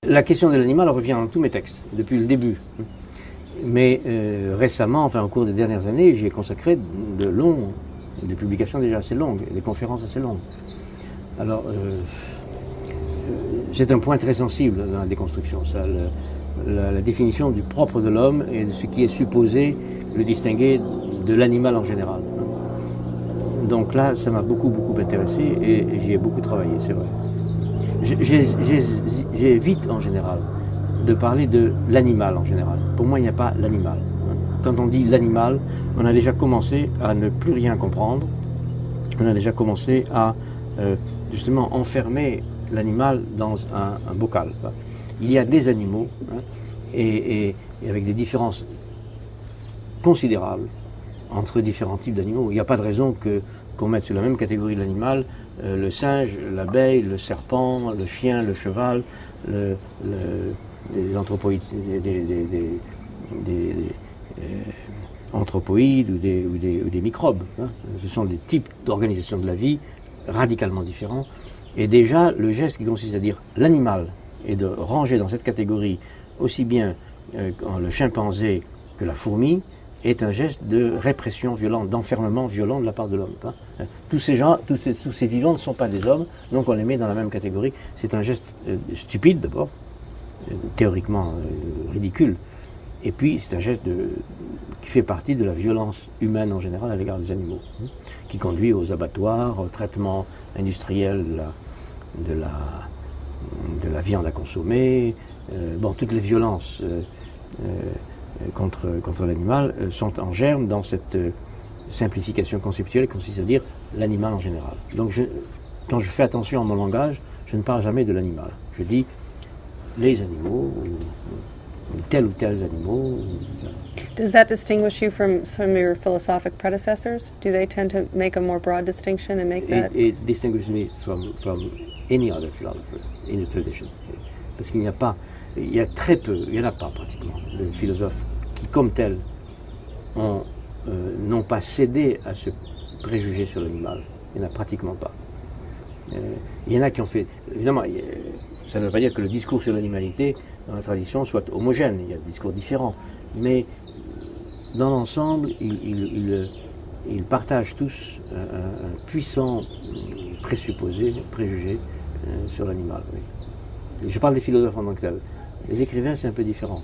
la question de l'animal revient dans tous mes textes, depuis le début. Mais récemment, enfin au cours des dernières années, j'y ai consacré des publications déjà assez longues, des conférences assez longues. Alors, c'est un point très sensible dans la déconstruction, ça, la définition du propre de l'homme et de ce qui est supposé le distinguer de l'animal en général. Donc là, ça m'a beaucoup intéressé et j'y ai beaucoup travaillé, c'est vrai. J'évite en général de parler de l'animal en général. Pour moi, il n'y a pas l'animal. Quand on dit l'animal, on a déjà commencé à ne plus rien comprendre. On a déjà commencé à justement enfermer l'animal dans un bocal. Il y a des animaux et avec des différences considérables entre différents types d'animaux. Il n'y a pas de raison qu'on mette sur la même catégorie de l'animal le singe, l'abeille, le serpent, le chien, le cheval, les anthropoïdes, des anthropoïdes ou des microbes. Ce sont des types d'organisation de la vie radicalement différents. Et déjà, le geste qui consiste à dire l'animal et de ranger dans cette catégorie aussi bien le chimpanzé que la fourmi est un geste de répression violente, d'enfermement violent de la part de l'homme. Tous ces vivants ne sont pas des hommes, donc on les met dans la même catégorie. C'est un geste stupide d'abord, théoriquement ridicule, et puis c'est un geste qui fait partie de la violence humaine en général à l'égard des animaux, qui conduit aux abattoirs, au traitement industriel de la viande à consommer. Toutes les violences contre l'animal sont en germe dans cette simplification conceptuelle qui consiste à dire l'animal en général. Donc quand je fais attention à mon langage, je ne parle jamais de l'animal. Je dis les animaux, ou tels animaux. Does that distinguish you from some of your philosophic predecessors? Do they tend to make a more broad distinction and make that? It distinguishes me from any other philosopher in the tradition. Parce qu'il n'y a pas, il y a très peu, il n'y en a pas pratiquement, de philosophes qui, comme tels, n'ont pas cédé à ce préjugé sur l'animal. Il n'y en a pratiquement pas. Il y en a qui ont fait, évidemment, ça ne veut pas dire que le discours sur l'animalité dans la tradition soit homogène, il y a des discours différents, mais dans l'ensemble, ils partagent tous un puissant préjugé sur l'animal. Oui. Je parle des philosophes en tant que tels. Les écrivains, c'est un peu différent.